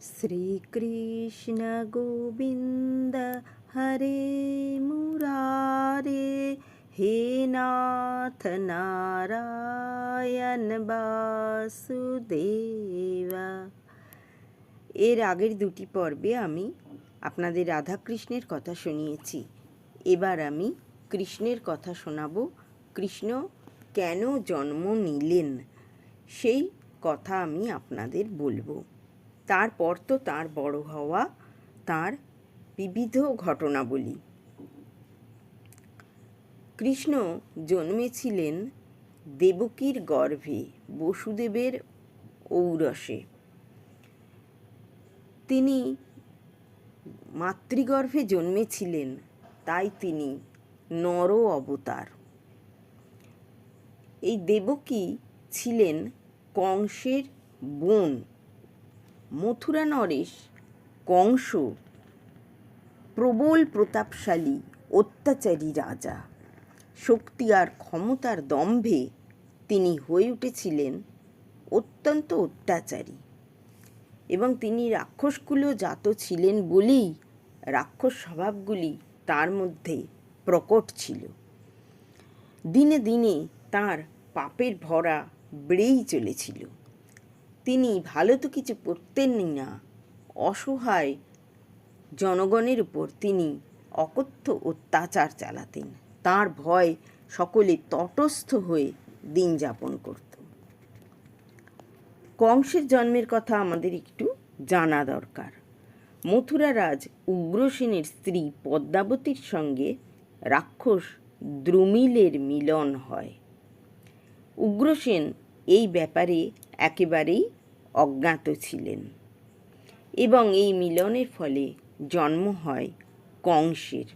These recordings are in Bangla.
শ্রীকৃষ্ণ গোবিন্দ হরে মুরারে, হে নাথ নারায়ণ বাসুদেবা। এর আগের দুটি পর্বে আমি আপনাদের রাধাকৃষ্ণের কথা শুনিয়েছি। এবার আমি কৃষ্ণের কথা শোনাব। কৃষ্ণ কেন জন্ম নিলেন সেই কথা আমি আপনাদের বলবো। তারপর তো তার বড় হওয়া, তার বিবিধ ঘটনাবলী। কৃষ্ণ জন্মেছিলেন দেবকীর গর্ভে, বসুদেবের ঔরসে। তিনি মাতৃগর্ভে জন্মেছিলেন, তাই তিনি নর অবতার। এই দেবকী ছিলেন কংসের বোন। মথুরা নরেশ কংস প্রবল প্রতাপশালী অত্যাচারী রাজা। শক্তি আর ক্ষমতার দম্ভে তিনি হয়ে উঠেছিলেন অত্যন্ত অত্যাচারী, এবং তিনি রাক্ষসকুল জাত ছিলেন বলেই রাক্ষস স্বভাবগুলি তার মধ্যে প্রকট ছিল। দিনে দিনে তার পাপের ভরা বেড়েই চলেছিল। তিনি ভালো তো কিছু করতেনই না, অসহায় জনগণের উপর তিনি অকথ্য অত্যাচার চালাতেন। তার ভয় সকলে তটস্থ হয়ে দিন যাপন করত। কংসের জন্মের কথা আমাদের একটু জানা দরকার। মথুরা রাজ উগ্রসেনের স্ত্রী পদ্মাবতীর সঙ্গে রাক্ষস দ্রুমিলের মিলন হয়। উগ্রসেন এই ব্যাপারে একেবারেই অজ্ঞাত ছিলেন, এবং এই মিলনের ফলে জন্ম হয় কংসের।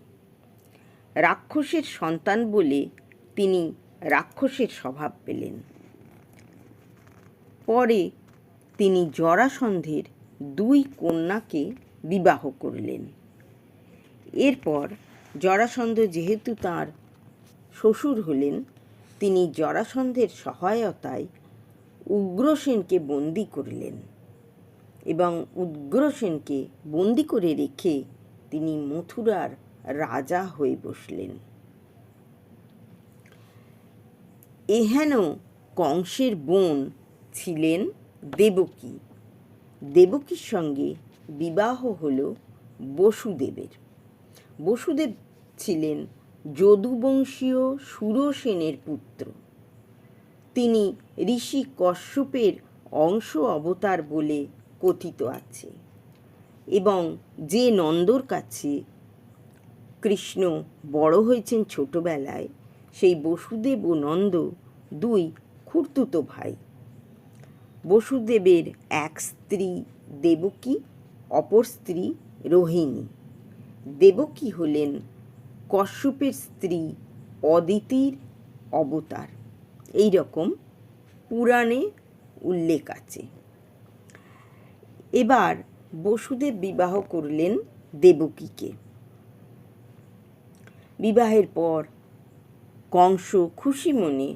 রাক্ষসের সন্তান বলে তিনি রাক্ষসের স্বভাব পেলেন। পরে তিনি জরাসন্ধের দুই কন্যাকে বিবাহ করলেন। এরপর জরাসন্ধ যেহেতু তাঁর শ্বশুর হলেন, তিনি জরাসন্ধের সহায়তায় উগ্রসেনকে বন্দি করলেন, এবং উগ্রসেনকে বন্দি করে রেখে তিনি মথুরার রাজা হয়ে বসলেন। এহেন কংসের বোন ছিলেন দেবকী। দেবকীর সঙ্গে বিবাহ হল বসুদেবের। বসুদেব ছিলেন যদুবংশীয় সুরসেনের পুত্র। তিনি ঋষি কশ্যপের অংশ অবতার বলে কথিত আছে, এবং যে নন্দর কাছে কৃষ্ণ বড় হয়েছেন ছোটবেলায়, সেই বসুদেব ও নন্দ দুই খুড়তুতো ভাই। বসুদেবের এক স্ত্রী দেবকী, অপর স্ত্রী রোহিণী। দেবকী হলেন কশ্যপের স্ত্রী অদিতির অবতার, এই রকম পুরাণে উল্লেখ আছে। এবার বসুদেব বিবাহ করলেন দেবকীকে। বিবাহের পর কংস খুশি মনে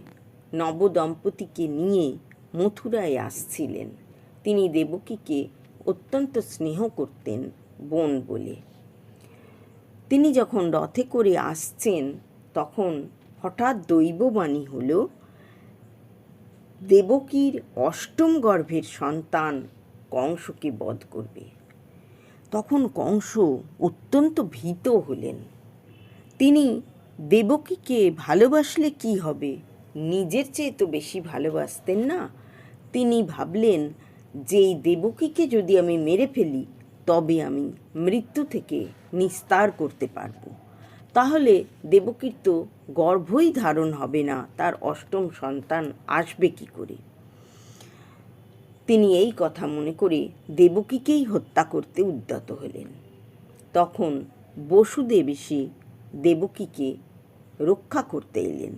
নবদম্পতিকে নিয়ে মথুরায় আসছিলেন। তিনি দেবকীকে অত্যন্ত স্নেহ করতেন বোন বলে। তিনি যখন রথে করে আসছেন, তখন হঠাৎ দৈববাণী হল, দেবকীর অষ্টম গর্ভের সন্তান কংসকে বধ করবে। তখন কংস অত্যন্ত ভীত হলেন। তিনি দেবকীকে ভালোবাসলে কি হবে, নিজের চেয়ে তো বেশি ভালোবাসতেন না। তিনি ভাবলেন যে এই দেবকীকে যদি আমি মেরে ফেলি, তবে আমি মৃত্যু থেকে নিস্তার করতে পারব। তাহলে দেবকীর তো গর্ভই ধারণ হবে না, তার অষ্টম সন্তান আসবে কি করে। তিনি এই কথা মনে করে দেবকীকেই হত্যা করতে উদ্যত হলেন। তখন বসুদেব এসে দেবকীকে রক্ষা করতে এলেন।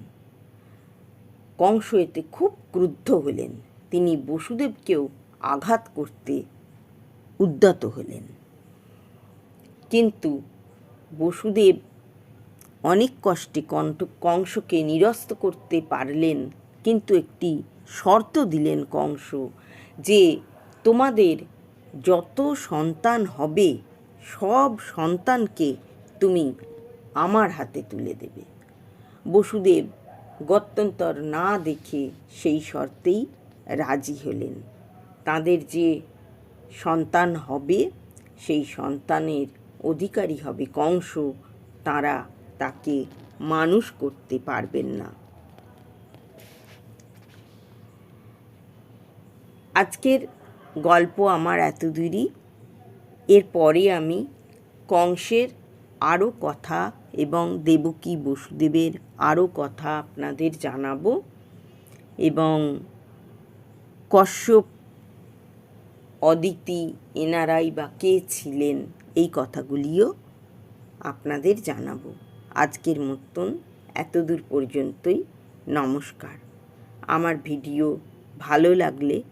কংস এতে খুব ক্রুদ্ধ হলেন। তিনি বসুদেবকেও আঘাত করতে উদ্যত হলেন, কিন্তু বসুদেব অনেক কষ্টে কংসকে নিরস্ত করতে পারলেন। কিন্তু একটি শর্ত দিলেন কংস, যে তোমাদের যত সন্তান হবে সব সন্তানকে তুমি আমার হাতে তুলে দেবে। বসুদেব গত্যন্তর না দেখে সেই শর্তেই রাজি হলেন। তাদের যে সন্তান হবে সেই সন্তানের অধিকারী হবে কংস, তারা তাকে মানুষ করতে পারবেন না। আজকের গল্প আমার এতদূরই। এরপরে আমি কংসের আরও কথা এবং দেবকী বসুদেবের আরও কথা আপনাদের জানাবো, এবং কশ্যপ, অদিতি এনারাই বা কে ছিলেন এই কথাগুলিও আপনাদের জানাবো। আজকের মতন এতদূর পর্যন্তই। নমস্কার। আমার ভিডিও ভালো লাগলে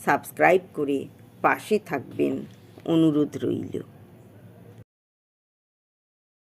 সাবস্ক্রাইব করে পাশে থাকবেন অনুরোধ রইল।